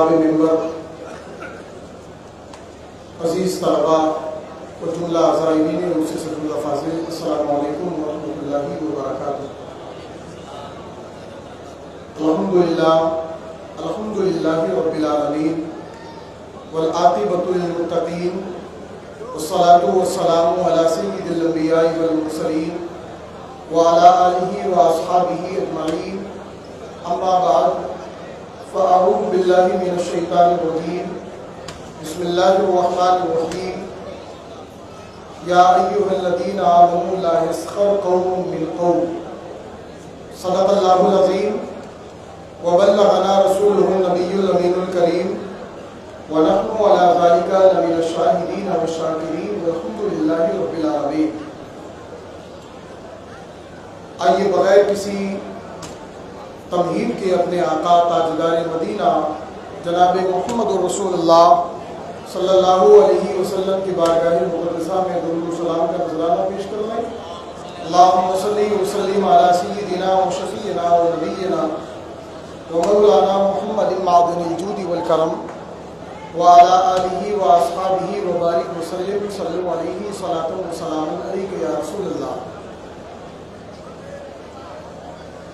جناب ممبر، عزیز طلباء و جملہ زائرین مؤسسۃ اللہ فاضل، السلام علیکم ورحمۃ اللہ وبرکاتہ۔ الحمدللہ رب العالمین والعاقبۃ للمتقین والصلاة والسلام علی سید الانبیاء والمرسلین وعلی آلہ واصحابہ اجمعین، اما بعد فاعوذ باللہ من الشیطان الرجیم، بسم اللہ الرحمن الرحیم۔ یا ایھا الذین آمنوا لا یسخر قوم من قوم، صدق اللہ العظیم وبلغنا رسولہ النبی الامین الکریم، ونحن علی ذلک لمن الشاہدین والشاکرین والحمدللہ رب العالمین۔ آئیے بغیر کسی تمہید کے اپنے آقا تاجدار مدینہ جناب محمد رسول اللہ صلی اللہ علیہ وسلم کی بارگاہ مقدسہ میں درود و سلام کا نذرانہ پیش کر لیں۔ اللہم صلی وسلم علی سیدنا و شفیعنا و نبینا و مولانا محمد معدن الجود والکرم وعلی آلہ و اصحابہ وبارک وسلم، صلو علیہ صلاۃ و سلام علیک یا رسول اللہ۔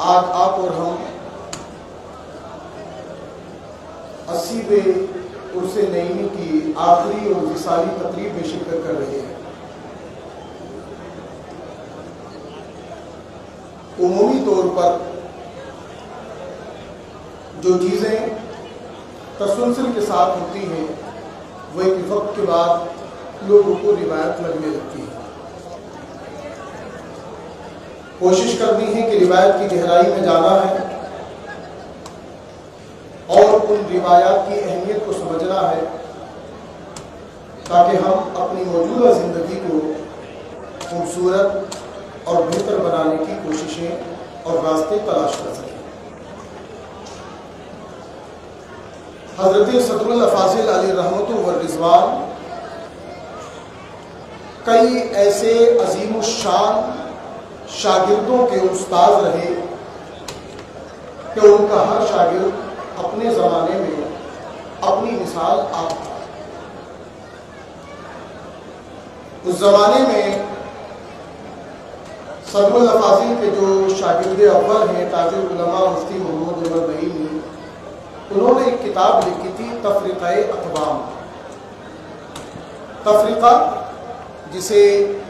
آج آپ اور ہم 80ویں عرس نعیمی کی آخری اور وصالی تقریب میں شرکت کر رہے ہیں۔ عمومی طور پر جو چیزیں تسلسل کے ساتھ ہوتی ہیں وہ ایک وقت کے بعد لوگوں کو روایت لگنے لگتی ہے۔ کوشش کرنی ہے کہ روایت کی گہرائی میں جانا ہے اور ان روایات کی اہمیت کو سمجھنا ہے تاکہ ہم اپنی موجودہ زندگی کو خوبصورت اور بہتر بنانے کی کوششیں اور راستے تلاش کر سکیں۔ حضرت صدر الافاضل علیہ رحمت و رضوان کئی ایسے عظیم الشان شاگردوں کے استاد رہے کہ ان کا ہر شاگرد اپنے زمانے میں اپنی مثال آپ تھا۔ اس زمانے میں صدر الافاضل کے جو شاگرد اول ہیں تاج العلماء مفتی محمد عمر نعیمی، انہوں نے ایک کتاب لکھی تھی تفرقہ اقوام۔ تفرقہ جسے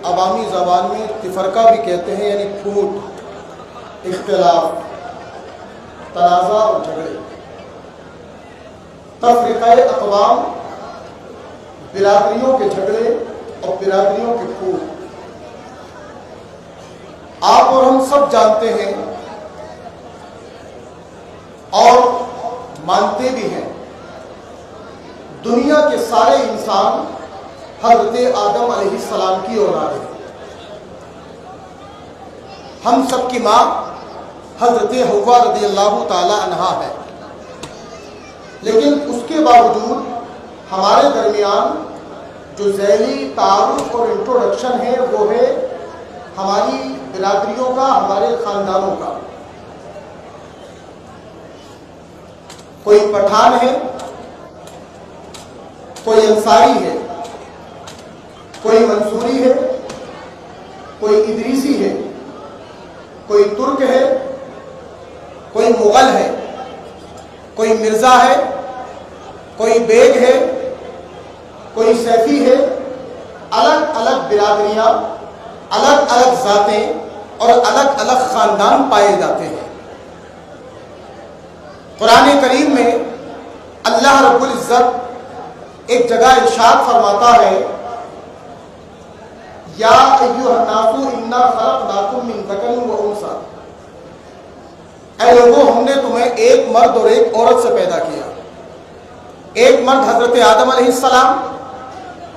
عوامی زبان میں تفرقہ بھی کہتے ہیں، یعنی پھوٹ، اختلاف، تنازع اور جھگڑے۔ تفرقہ اقوام برادریوں کے جھگڑے اور برادریوں کے پھوٹ۔ آپ اور ہم سب جانتے ہیں اور مانتے بھی ہیں، دنیا کے سارے انسان حضرت آدم علیہ السلام کی اولاد ہے۔ ہم سب کی ماں حضرت حوا رضی اللہ تعالی عنہا ہے، لیکن اس کے باوجود ہمارے درمیان جو ذیلی تعارف اور انٹروڈکشن ہے وہ ہے ہماری برادریوں کا، ہمارے خاندانوں کا۔ کوئی پٹھان ہے، کوئی انصاری ہے، کوئی منصوری ہے، کوئی ادریسی ہے، کوئی ترک ہے، کوئی مغل ہے، کوئی مرزا ہے، کوئی بیگ ہے، کوئی سیفی ہے۔ الگ الگ برادریاں، الگ الگ ذاتیں اور الگ الگ خاندان پائے جاتے ہیں۔ قرآن کریم میں اللہ رب العزت ایک جگہ ارشاد فرماتا ہے، یا ایھا الناس انا خلقناکم من ذکر و انثی، اے لوگوں ہم نے تمہیں ایک مرد اور ایک عورت سے پیدا کیا۔ ایک مرد حضرت آدم علیہ السلام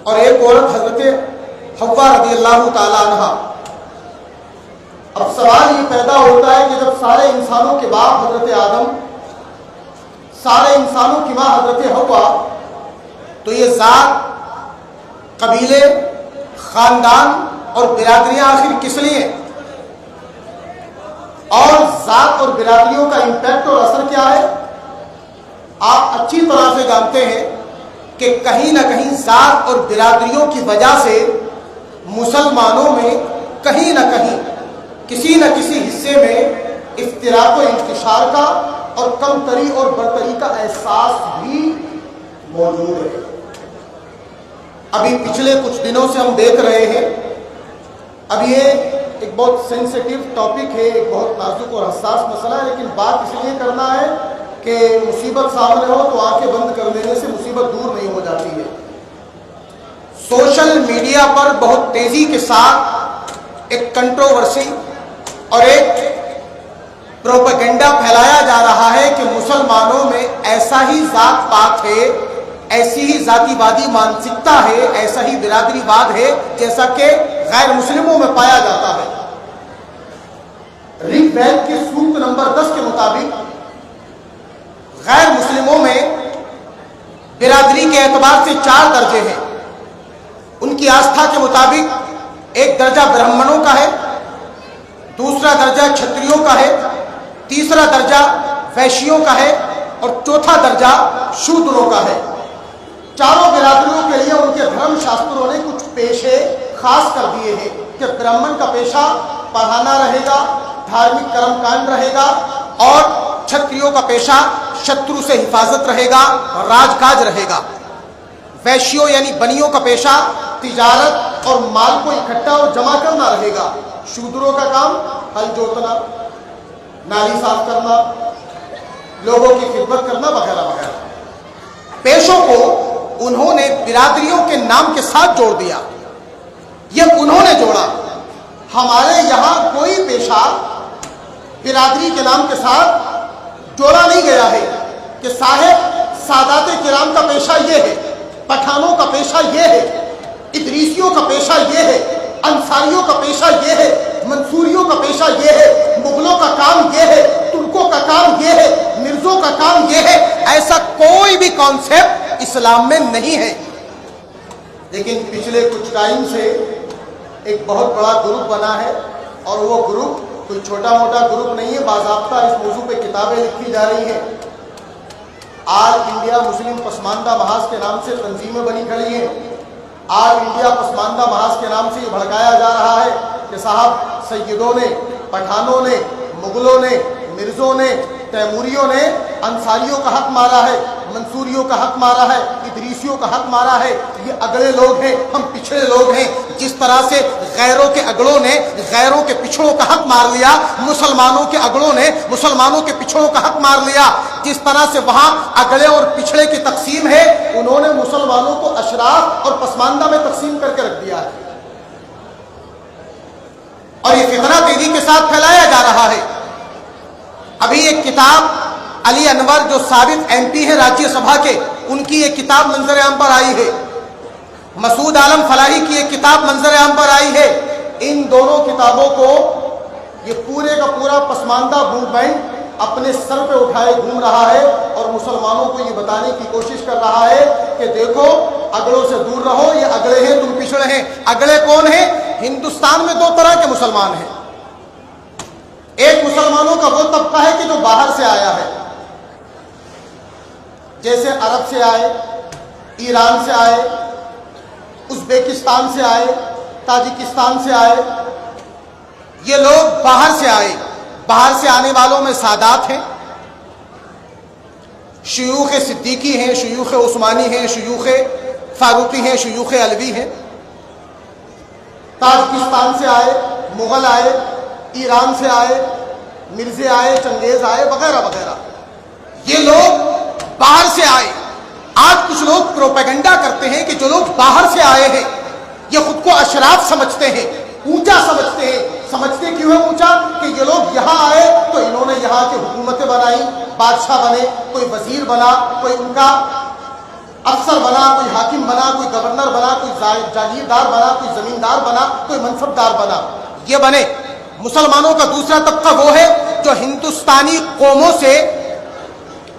اور ایک عورت حضرت حوا رضی اللہ تعالی عنہا۔ اب سوال یہ پیدا ہوتا ہے کہ جب سارے انسانوں کے باپ حضرت آدم، سارے انسانوں کی ماں حضرت حوا، تو یہ ذات، قبیلے، خاندان اور برادریاں آخر کس لیے؟ اور ذات اور برادریوں کا امپیکٹ اور اثر کیا ہے؟ آپ اچھی طرح سے جانتے ہیں کہ کہیں نہ کہیں ذات اور برادریوں کی وجہ سے مسلمانوں میں کہیں نہ کہیں کسی نہ کسی حصے میں افتراق و انتشار کا اور کمتری اور برتری کا احساس بھی موجود ہے۔ ابھی پچھلے کچھ دنوں سے ہم دیکھ رہے ہیں، اب یہ ایک بہت سینسیٹیو ٹاپک ہے، ایک بہت نازک اور حساس مسئلہ ہے، لیکن بات اس لیے کرنا ہے کہ مصیبت سامنے ہو تو آنکھیں بند کر لینے سے مصیبت دور نہیں ہو جاتی ہے۔ سوشل میڈیا پر بہت تیزی کے ساتھ ایک کنٹروورسی اور ایک پروپیگنڈا پھیلایا جا رہا ہے کہ مسلمانوں میں ایسا ہی ذات پات ہے، ایسی ہی ذاتی وادی مانسکتا ہے، ایسا ہی برادری واد ہے جیسا کہ غیر مسلموں میں پایا جاتا ہے۔ رگ وید کے سوکت نمبر 10 کے مطابق غیر مسلموں میں برادری کے اعتبار سے 4 درجے ہیں۔ ان کی آستھا کے مطابق ایک درجہ برہمنوں کا ہے، دوسرا درجہ چھتریوں کا ہے، تیسرا درجہ ویشیوں کا ہے اور چوتھا درجہ شودروں کا ہے۔ چاروں برادریوں کے لیے ان کے دھرم شاستروں نے کچھ پیشے خاص کر دیے ہیں کہ برہمن کا پیشہ پڑھانا رہے گا، دھارمک کرم کانڈ رہے گا، اور چھتریوں کا پیشہ شترو سے حفاظت رہے گا، راج کاج رہے گا۔ ویشیوں یعنی بنیوں کا پیشہ تجارت اور مال کو اکٹھا اور جمع کرنا رہے گا۔ شودروں کا کام ہل جوتنا، نالی صاف کرنا، لوگوں کی خدمت کرنا وغیرہ وغیرہ۔ پیشوں کو انہوں نے برادریوں کے نام کے ساتھ جوڑ دیا، یہ انہوں نے جوڑا۔ ہمارے یہاں کوئی پیشہ برادری کے نام کے ساتھ جوڑا نہیں گیا ہے کہ صاحب سادات کرام کا پیشہ یہ ہے، پٹھانوں کا پیشہ یہ ہے، ادریسیوں کا پیشہ یہ ہے، انصاریوں کا پیشہ یہ ہے، منصوریوں کا پیشہ یہ ہے، مغلوں کا کام یہ ہے، ترکوں کا کام یہ ہے، مرزوں کا کام یہ ہے۔ ایسا کوئی بھی کانسیپٹ اسلام میں نہیں ہے۔ لیکن پچھلے کچھ ٹائم سے ایک بہت بڑا گروپ بنا ہے، اور وہ گروپ کوئی چھوٹا موٹا گروپ نہیں ہے، باضابطہ اس موضوع پہ کتابیں لکھی جا رہی ہیں۔ آل انڈیا مسلم پسماندہ محاذ کے نام سے تنظیمیں بنی کھڑی ہیں۔ آل انڈیا پسماندہ محاذ کے نام سے یہ بھڑکایا جا رہا ہے کہ صاحب سیدوں نے، پٹھانوں نے، مغلوں نے، مرزوں نے، تیموریوں نے انصاریوں کا حق مارا ہے، منصوریوں کا حق مارا ہے، ادریسیوں کا حق مارا ہے، یہ اگلے لوگ ہیں، ہم پچھڑے لوگ ہیں۔ جس طرح سے غیروں کے اگلوں نے غیروں کے پچھڑوں کا حق مار لیا، مسلمانوں کے اگلوں نے مسلمانوں کے پچھڑوں کا حق مار لیا۔ جس طرح سے وہاں اگلے اور پچھڑے کی تقسیم ہے، انہوں نے مسلمانوں کو اشراف اور پسماندہ میں تقسیم کر کے رکھ دیا ہے، اور یہ فتنہ تیزی کے ساتھ پھیلایا جا رہا ہے۔ ابھی ایک کتاب علی انور جو سابق ایم پی ہیں راجیہ سبھا کے، ان کی ایک کتاب منظر عام پر آئی ہے۔ مسعود عالم فلاحی کی ایک کتاب منظر عام پر آئی ہے۔ ان دونوں کتابوں کو یہ پورے کا پورا پسماندہ موومنٹ اپنے سر پہ اٹھائے گھوم رہا ہے، اور مسلمانوں کو یہ بتانے کی کوشش کر رہا ہے کہ دیکھو اگلوں سے دور رہو، یہ اگلے ہیں، تم پچھڑے ہیں۔ اگلے کون ہیں؟ ہندوستان میں 2 طرح کے مسلمان ہیں۔ ایک مسلمانوں کا وہ طبقہ ہے کہ جو باہر سے آیا ہے، جیسے عرب سے آئے، ایران سے آئے، ازبیکستان سے آئے، تاجکستان سے آئے، یہ لوگ باہر سے آئے۔ باہر سے آنے والوں میں سادات ہیں، شیوخ صدیقی ہیں، شیوخ عثمانی ہیں، شیوخ فاروقی ہیں، شیوخ علوی ہیں۔ تاجکستان سے آئے، مغل آئے، ایران سے آئے، مرزے آئے، چنگیز آئے، وغیرہ وغیرہ، یہ لوگ باہر سے آئے۔ آج کچھ لوگ پروپیگنڈا کرتے ہیں کہ جو لوگ باہر سے آئے ہیں یہ خود کو اشراف سمجھتے ہیں، اونچا سمجھتے ہیں۔ سمجھتے کیوں ہے اونچا؟ کہ یہ لوگ یہاں آئے تو انہوں نے یہاں کی حکومتیں بنائی، بادشاہ بنے، کوئی وزیر بنا، کوئی ان کا افسر بنا، کوئی حاکم بنا، کوئی گورنر بنا، کوئی جاگیردار بنا، کوئی زمیندار بنا، کوئی منصبدار بنا، یہ بنے۔ مسلمانوں کا دوسرا طبقہ وہ ہے جو ہندوستانی قوموں سے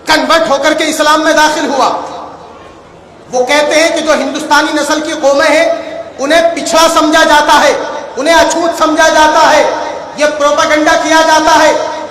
کنورٹ ہو کر کے اسلام میں داخل ہوا۔ وہ کہتے ہیں کہ جو ہندوستانی نسل کی قومیں ہیں انہیں پچھڑا سمجھا جاتا ہے، انہیں اچھوت سمجھا جاتا ہے۔ یہ پروپیگنڈا کیا جاتا ہے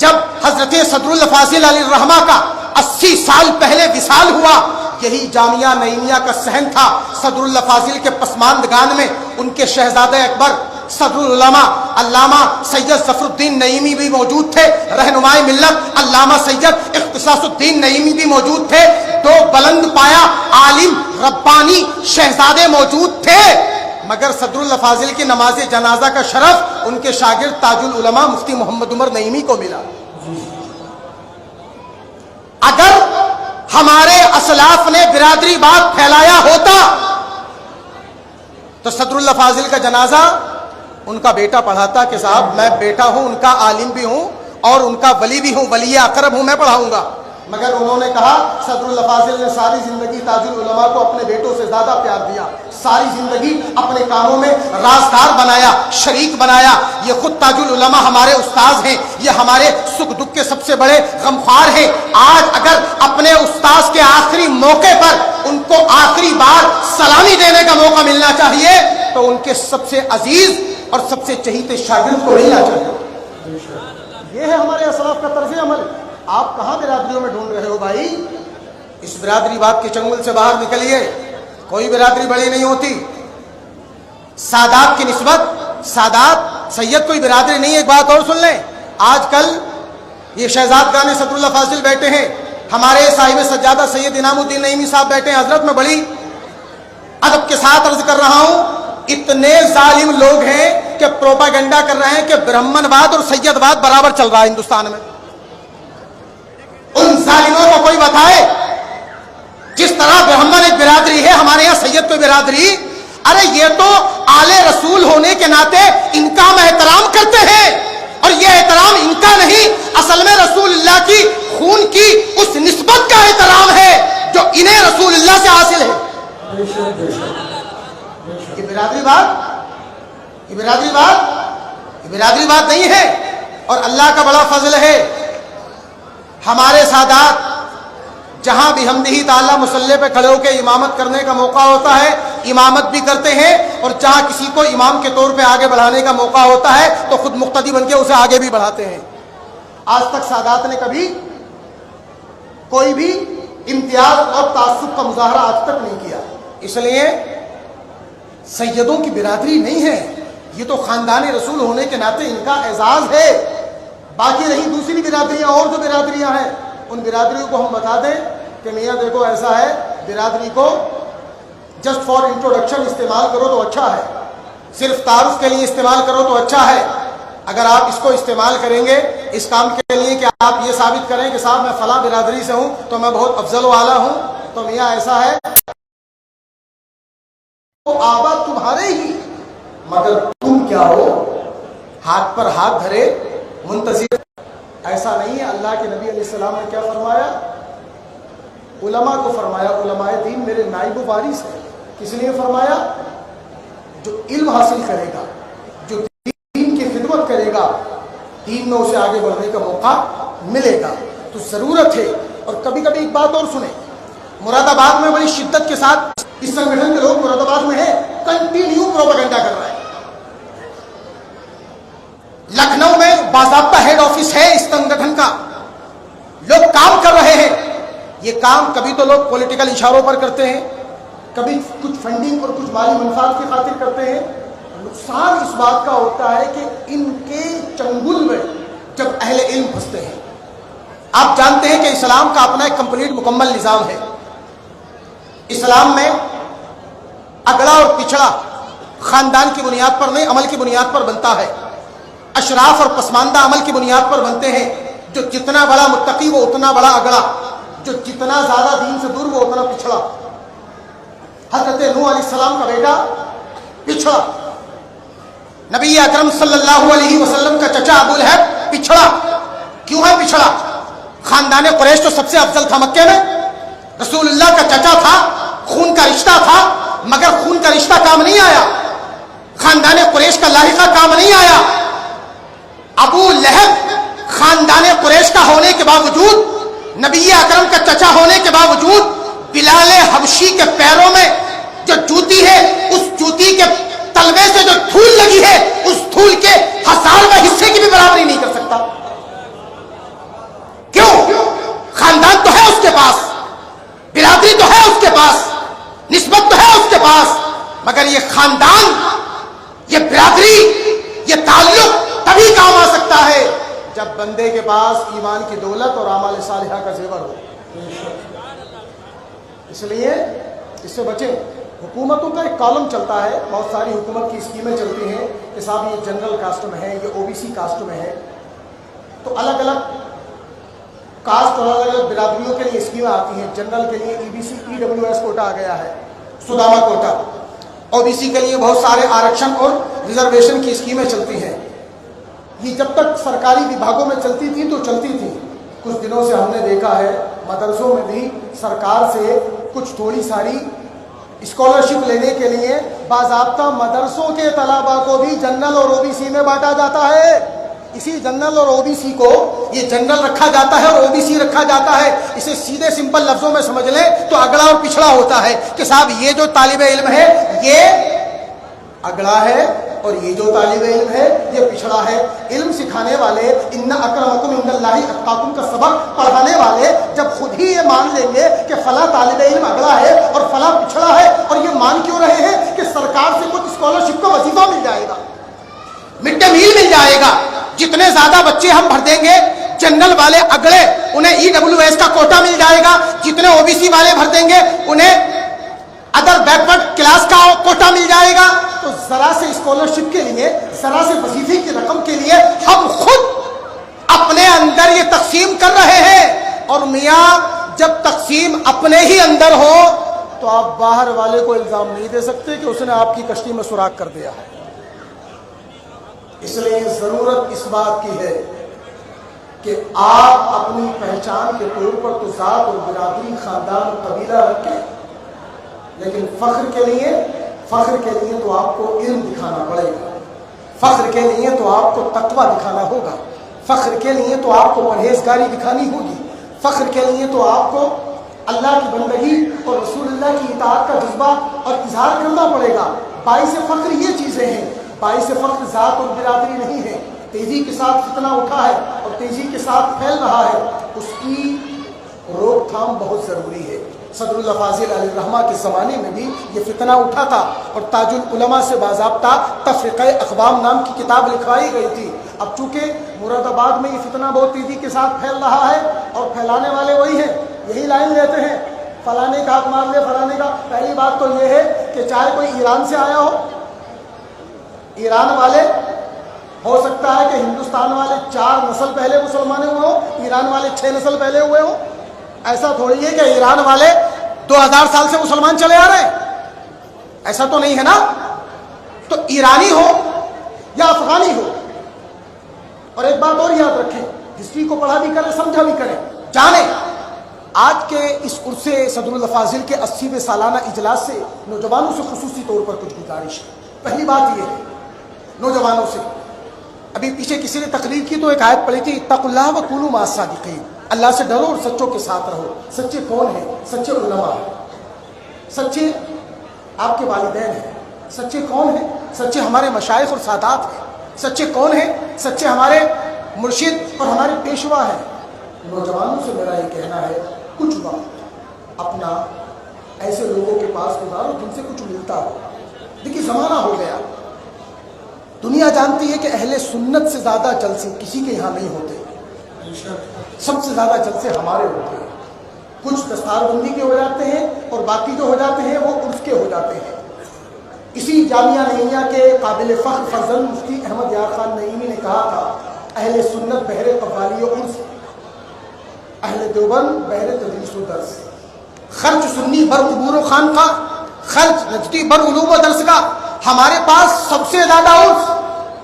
جب حضرت صدر الفاضل علیہ الرحمہ کا 80 سال پہلے وصال ہوا، یہی جامعہ نعیمیہ کا صحن تھا۔ صدر الفاضل کے پسماندگان میں ان کے شہزادہ اکبر صدر العلماء علامہ سید ظفر الدین نعیمی بھی موجود تھے، رہنمائے ملت علامہ سید اختصاص الدین نعیمی بھی موجود تھے، دو بلند پایا عالم ربانی شہزادے موجود تھے، مگر صدر الفاضل کی نماز جنازہ کا شرف ان کے شاگرد تاج العلماء مفتی محمد عمر نعیمی کو ملا۔ اگر ہمارے اسلاف نے برادری بات پھیلایا ہوتا تو صدر الفاضل کا جنازہ ان کا بیٹا پڑھاتا کہ صاحب میں بیٹا ہوں، ان کا عالم بھی ہوں اور ان کا ولی بھی ہوں، ولی اقرب ہوں، میں پڑھاؤں گا۔ مگر انہوں نے کہا صدر الفاضل نے ساری زندگی تاج العلماء کو اپنے بیٹوں سے زیادہ پیار دیا، ساری زندگی اپنے کاموں میں رازدار بنایا، شریک بنایا۔ یہ خود تاج العلماء ہمارے استاذ ہیں، یہ ہمارے سکھ دکھ کے سب سے بڑے غمخوار ہیں۔ آج اگر اپنے استاذ کے آخری موقع پر ان کو آخری بار سلامی دینے کا موقع ملنا چاہیے تو ان کے سب سے عزیز اور سب سے چہیتے شاگرد کو ملنا چاہیے۔ یہ ہے ہمارے اسلاف کا طرز عمل۔ آپ کہاں برادریوں میں ڈھونڈ رہے ہو بھائی؟ اس برادری بات کے چنگل سے باہر نکلیے، کوئی برادری بڑی نہیں ہوتی۔ سادات کی نسبت سادات سید کوئی برادری نہیں ہے۔ ایک بات اور سن لیں، آج کل یہ شہزاد گانے صدر الفاضل بیٹھے ہیں، ہمارے صاحب سجادہ سید انعام الدین نعیمی صاحب بیٹھے ہیں۔ حضرت میں بڑی ادب کے ساتھ عرض کر رہا ہوں، اتنے ظالم لوگ ہیں کہ پروپاگنڈا کر رہے ہیں کہ برہمن واد اور سید واد برابر چل رہا ہے ہندوستان میں۔ ان ظالموں کو کوئی بتائے جس طرح برہمن ایک برادری ہے، ہمارے یہاں سید کوئی برادری، ارے یہ تو آل رسول ہونے کے ناطے ان کا ہم احترام کرتے ہیں، اور یہ احترام ان کا نہیں، اصل میں رسول اللہ کی خون کی اس نسبت کا احترام ہے جو انہیں رسول اللہ سے حاصل ہے۔ یہ برادری بات، یہ برادری بات، یہ برادری بات نہیں ہے۔ اور اللہ کا بڑا فضل ہے، ہمارے سادات جہاں بھی حمدہ تعالیٰ مصلی پہ کھڑے ہو کے امامت کرنے کا موقع ہوتا ہے امامت بھی کرتے ہیں، اور جہاں کسی کو امام کے طور پہ آگے بڑھانے کا موقع ہوتا ہے تو خود مقتدی بن کے اسے آگے بھی بڑھاتے ہیں۔ آج تک سادات نے کبھی کوئی بھی امتیاز اور تعصب کا مظاہرہ آج تک نہیں کیا، اس لیے سیدوں کی برادری نہیں ہے، یہ تو خاندان رسول ہونے کے ناطے ان کا اعزاز ہے۔ باقی رہی دوسری برادریاں اور جو برادریاں ہیں، ان برادریوں کو ہم بتا دیں کہ میاں دیکھو ایسا ہے، برادری کو جسٹ فار انٹروڈکشن استعمال کرو تو اچھا ہے، صرف تعارف کے لیے استعمال کرو تو اچھا ہے۔ اگر آپ اس کو استعمال کریں گے اس کام کے لیے کہ آپ یہ ثابت کریں کہ صاحب میں فلاں برادری سے ہوں تو میں بہت افضل و اعلیٰ ہوں، تو میاں ایسا ہے تو آبا تمہارے ہی، مگر تم کیا ہو؟ ہاتھ پر ہاتھ دھرے منتظر۔ ایسا نہیں ہے۔ اللہ کے نبی علیہ السلام نے کیا فرمایا؟ علماء کو فرمایا علماء دین میرے نائب و وارث ہیں۔ کس لیے فرمایا؟ جو علم حاصل کرے گا، جو دین کی خدمت کرے گا، دین میں اسے آگے بڑھنے کا موقع ملے گا۔ تو ضرورت ہے۔ اور کبھی کبھی ایک بات اور سنیں، مراد آباد میں بڑی شدت کے ساتھ اس سنگٹھن کے لوگ مراد آباد میں ہیں، کنٹینیو پروپیگنڈا کر رہے ہیں۔ لکھنؤ میں باضابطہ ہیڈ آفس ہے اس سنگٹھن کا، لوگ کام کر رہے ہیں۔ یہ کام کبھی تو لوگ پولیٹیکل اشاروں پر کرتے ہیں، کبھی کچھ فنڈنگ اور کچھ مالی منفعت کی خاطر کرتے ہیں۔ نقصان اس بات کا ہوتا ہے کہ ان کے چنگل میں جب اہل علم پھنستے ہیں۔ آپ جانتے ہیں کہ اسلام کا اپنا ایک کمپلیٹ مکمل نظام ہے۔ اسلام میں اگڑا اور پچھڑا خاندان کی بنیاد پر نہیں، عمل کی بنیاد پر بنتا ہے۔ اشراف اور پسماندہ عمل کی بنیاد پر بنتے ہیں۔ جو جتنا بڑا متقی وہ اتنا بڑا اگڑا، جو جتنا زیادہ دین سے دور وہ اتنا پچھڑا۔ حضرت نوح علیہ السلام کا بیٹا پچھڑا، نبی اکرم صلی اللہ علیہ وسلم کا چچا ابو لہب پچھڑا۔ کیوں ہے پچھڑا؟ خاندان قریش تو سب سے افضل تھا مکے میں، رسول اللہ کا چچا تھا، خون کا رشتہ تھا، مگر خون کا رشتہ کام نہیں آیا، خاندان قریش کا لاحقہ کام نہیں آیا۔ ابو لہب خاندان قریش کا ہونے کے باوجود، نبی اکرم کا چچا ہونے کے باوجود، بلال حبشی کے پیروں میں جو جوتی ہے اس جوتی کے تلوے سے جو دھول لگی ہے اس دھول کے 1000ویں حصے کی بھی برابری نہیں کر سکتا۔ خاندان تو ہے اس کے پاس، برادری تو ہے اس کے پاس، نسبت تو ہے اس کے پاس، مگر یہ خاندان، یہ برادری، یہ تعلق تبھی کام آ سکتا ہے جب بندے کے پاس ایمان کی دولت اور اعمال صالحہ کا زیور ہو۔ اس لیے اس سے بچیں۔ حکومتوں کا ایک کالم چلتا ہے، بہت ساری حکومت کی اسکیمیں چلتی ہیں کہ صاحب یہ جنرل کاسٹ میں ہے، یہ OBC کاسٹ میں ہے، تو الگ الگ کاسٹ اور الگ الگ برادریوں کے لیے اسکیمیں آتی ہیں۔ جنرل کے لیے EBC EWS کوٹا آ گیا ہے، سدامہ کوٹا۔ OBC کے لیے بہت سارے آرکشن اور ریزرویشن کی اسکیمیں چلتی ہیں۔ یہ جب تک سرکاری وبھاگوں میں چلتی تھی تو چلتی تھی، کچھ دنوں سے ہم نے دیکھا ہے مدرسوں میں بھی سرکار سے کچھ تھوڑی ساری اسکالرشپ لینے کے لیے باضابطہ مدرسوں کے طلباء کو بھی جنرل اور OBC میں بانٹا جاتا ہے۔ اسی جنرل اور OBC کو یہ جنرل رکھا جاتا ہے اور OBC رکھا جاتا ہے۔ اسے سیدھے سمپل لفظوں میں سمجھ لیں تو اگڑا اور پچھڑا ہوتا ہے کہ صاحب یہ جو طالب علم ہے یہ اگڑا ہے اور یہ جو طالب علم ہے یہ پچھڑا ہے۔ علم سکھانے والے، ان اکرمکم عند اللہ اتقاکم کا سبق پڑھانے والے جب خود ہی یہ مان لیں گے کہ فلاں طالب علم اگڑا ہے اور فلاں پچھڑا ہے، اور یہ مان کیوں رہے ہیں کہ سرکار سے کچھ اسکالرشپ کا وظیفہ مل جائے گا، مڈ ڈے میل مل جائے گا، جتنے زیادہ بچے ہم بھر دیں گے جنرل والے اگڑے انہیں EWS کا کوٹا مل جائے گا، جتنے OBC والے بھر دیں گے انہیں ادر بیکورڈ کلاس کا کوٹا مل جائے گا۔ تو ذرا سے اسکالرشپ کے لیے، ذرا سے وظیفے کی رقم کے لیے ہم خود اپنے اندر یہ تقسیم کر رہے ہیں۔ اور میاں جب تقسیم اپنے ہی اندر ہو تو آپ باہر والے کو الزام نہیں دے سکتے کہ اس نے آپ کی کشتی میں سوراخ کر دیا ہے۔ اس لیے ضرورت اس بات کی ہے کہ آپ اپنی پہچان کے طور پر تو ذات اور برادری، خاندان اور قبیلہ رکھیں، لیکن فخر کے لیے تو آپ کو علم دکھانا پڑے گا، فخر کے لیے تو آپ کو تقوی دکھانا ہوگا، فخر کے لیے تو آپ کو پرہیزگاری دکھانی ہوگی، فخر کے لیے تو آپ کو اللہ کی بندگی اور رسول اللہ کی اطاعت کا جذبہ اور اظہار کرنا پڑے گا۔ باعث فخر یہ چیزیں ہیں، باعث فخر ذات اور برادری نہیں ہے۔ تیزی کے ساتھ فتنہ اٹھا ہے اور تیزی کے ساتھ پھیل رہا ہے، اس کی روک تھام بہت ضروری ہے۔ صدر اللہ فاضل علیہ الرحمہ کے زمانے میں بھی یہ فتنہ اٹھا تھا اور تاج العلماء سے باضابطہ تفرقہ اقوام نام کی کتاب لکھوائی گئی تھی۔ اب چونکہ مراد آباد میں یہ فتنہ بہت تیزی کے ساتھ پھیل رہا ہے اور پھیلانے والے وہی ہیں، یہی لائن لیتے ہیں، فلانے کا حق مار لے، فلانے کا۔ پہلی بات تو یہ ہے کہ چاہے کوئی ایران سے آیا ہو، ایران والے ہو سکتا ہے کہ ہندوستان والے 4 نسل پہلے مسلمان ہوئے ہوں، ایران والے 6 نسل پہلے ہوئے ہوں۔ ایسا تھوڑی ہے کہ ایران والے 2000 سال سے مسلمان چلے آ رہے ہیں، ایسا تو نہیں ہے نا۔ تو ایرانی ہو یا افغانی ہو، اور ایک بات اور یاد رکھیں، ہسٹری کو پڑھا بھی کریں، سمجھا بھی کریں، جانیں۔ آج کے اس عرص صدر الفاضل کے 80ویں سالانہ اجلاس سے نوجوانوں سے خصوصی طور پر کچھ گزارش ہے۔ پہلی بات یہ ہے نوجوانوں سے، ابھی پیچھے کسی نے تقریر کی تو ایک آیت پڑھی تھی، اتقوا اللہ وکونوا مع الصادقین، اللہ سے ڈرو اور سچوں کے ساتھ رہو۔ سچے کون ہیں؟ سچے علماء ہیں، سچے آپ کے والدین ہیں۔ سچے کون ہیں؟ سچے ہمارے مشائخ اور سادات ہیں۔ سچے کون ہیں؟ سچے ہمارے مرشد اور ہمارے پیشوا ہیں۔ نوجوانوں سے میرا یہ کہنا ہے، کچھ وقت اپنا ایسے لوگوں کے پاس گزارو جن سے کچھ ملتا ہو۔ دیکھیے زمانہ ہو گیا، دنیا جانتی ہے کہ اہل سنت سے زیادہ جلسے کسی کے یہاں نہیں ہوتے، سب سے زیادہ جلسے ہمارے ہوتے ہیں۔ کچھ دستار بندی کے ہو جاتے ہیں اور باقی جو ہو جاتے ہیں وہ عرف کے ہو جاتے ہیں۔ اسی جامعہ نعیمیہ کے قابل فخر فرزند مفتی احمد یار خان نعیمی نے کہا تھا، اہل سنت بہر قوالی و عرف، اہل دیوبند بہر تدریس و درس، خرچ سنی بر عبور و خانقاہ، خرچ نجدی بر علوم و درس کا۔ ہمارے پاس سب سے زیادہ عرف،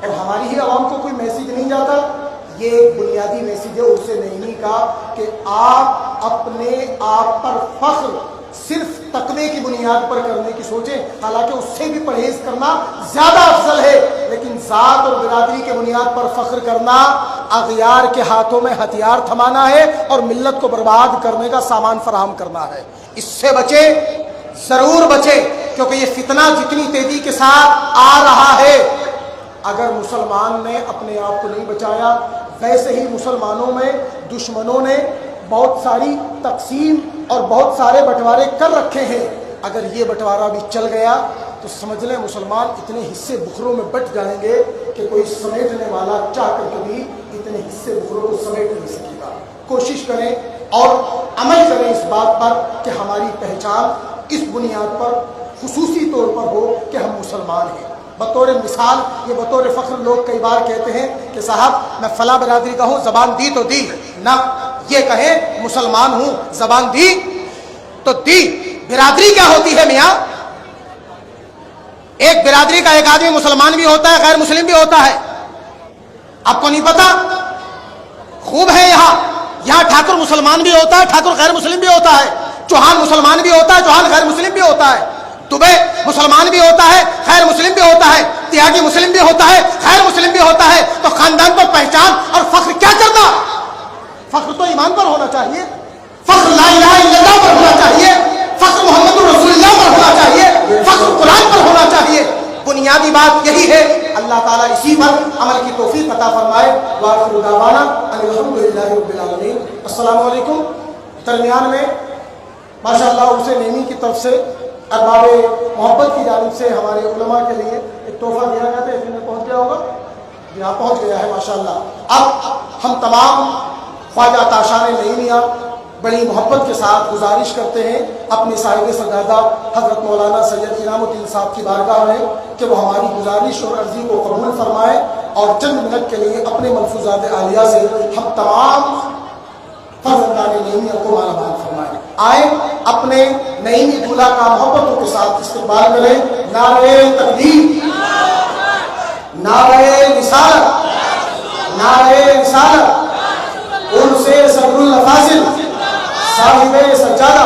اور ہماری ہی عوام کو کوئی میسیج نہیں جاتا۔ یہ ایک بنیادی میسیج ہے عرف نعیمی کا کہ آپ اپنے آپ پر فخر صرف تقوی کی بنیاد پر کرنے کی سوچیں، حالانکہ اس سے بھی پرہیز کرنا زیادہ افضل ہے، لیکن ذات اور برادری کے بنیاد پر فخر کرنا اغیار کے ہاتھوں میں ہتھیار تھمانا ہے اور ملت کو برباد کرنے کا سامان فراہم کرنا ہے۔ اس سے بچے، ضرور بچے، کیونکہ یہ فتنہ جتنی تیزی کے ساتھ آ رہا ہے، اگر مسلمان نے اپنے آپ کو نہیں بچایا، ویسے ہی مسلمانوں میں دشمنوں نے بہت ساری تقسیم اور بہت سارے بٹوارے کر رکھے ہیں. اگر یہ بٹوارا بھی چل گیا تو سمجھ لیں مسلمان اتنے حصے بکھروں میں بٹ جائیں گے کہ کوئی سمیٹنے والا چاہ کر کے بھی اتنے حصے بکھروں کو سمیٹ نہیں سکے گا. کوشش کریں اور عمل کریں اس بات پر کہ ہماری پہچان اس بنیاد پر خصوصی طور پر ہو کہ ہم مسلمان ہیں. بطور مثال یہ بطور فخر لوگ کئی بار کہتے ہیں کہ صاحب میں فلاں برادری کا ہوں, زبان دی تو دی نہ, یہ کہیں مسلمان ہوں, زبان دی تو دی. برادری کیا ہوتی ہے میاں؟ ایک برادری کا ایک آدمی مسلمان بھی ہوتا ہے, غیر مسلم بھی ہوتا ہے. آپ کو نہیں پتا؟ خوب ہے یہاں ٹھاکر مسلمان بھی ہوتا ہے, ٹھاکر غیر مسلم بھی ہوتا ہے, چوہان مسلمان بھی ہوتا ہے, چوہان غیر مسلم بھی ہوتا ہے, دبے مسلمان بھی ہوتا ہے, غیر مسلم بھی ہوتا ہے, تیاگی مسلم بھی ہوتا ہے, غیر مسلم بھی ہوتا ہے. تو خاندان پر پہچان اور فخر کیا کرنا؟ فخر تو ایمان پر ہونا چاہیے, فخر لا الہ الا اللہ پر ہونا چاہیے, فخر محمد رسول اللہ پر ہونا چاہیے, فخر قرآن پر ہونا چاہیے. بنیادی بات یہی ہے. اللہ تعالیٰ اسی پر عمل کی توفیق عطا فرمائے. وآخر دعوانا ان الحمد للہ رب العالمین. السلام علیکم. درمیان میں ماشاءاللہ اسے نیمی کی طرف سے ارباب محبت کی جانب سے ہمارے علماء کے لیے ایک تحفہ دیا گیا تھا. اس میں پہنچ گیا ہوگا؟ یہاں پہنچ گیا ہے ماشاءاللہ. اب ہم تمام خواجہ تاشان نعیمیہ بڑی محبت کے ساتھ گزارش کرتے ہیں اپنے صاحب سرگردہ حضرت مولانا سید انعام الدین صاحب کی بارگاہ میں کہ وہ ہماری گزارش اور عرضی کو قبول فرمائے اور چند منٹ کے لیے اپنے ملفوظات عالیہ سے ہم تمام فرزندان نعیمیہ کو مالا مال فرمائیں. آئیں اپنے نعیمی دولہا کا محبتوں کے ساتھ استقبال کریں. نعرہ تکبیر, نعرہ رسالت, نعرہ رسالت. ان سے صدر الافاضل صاحب سجادہ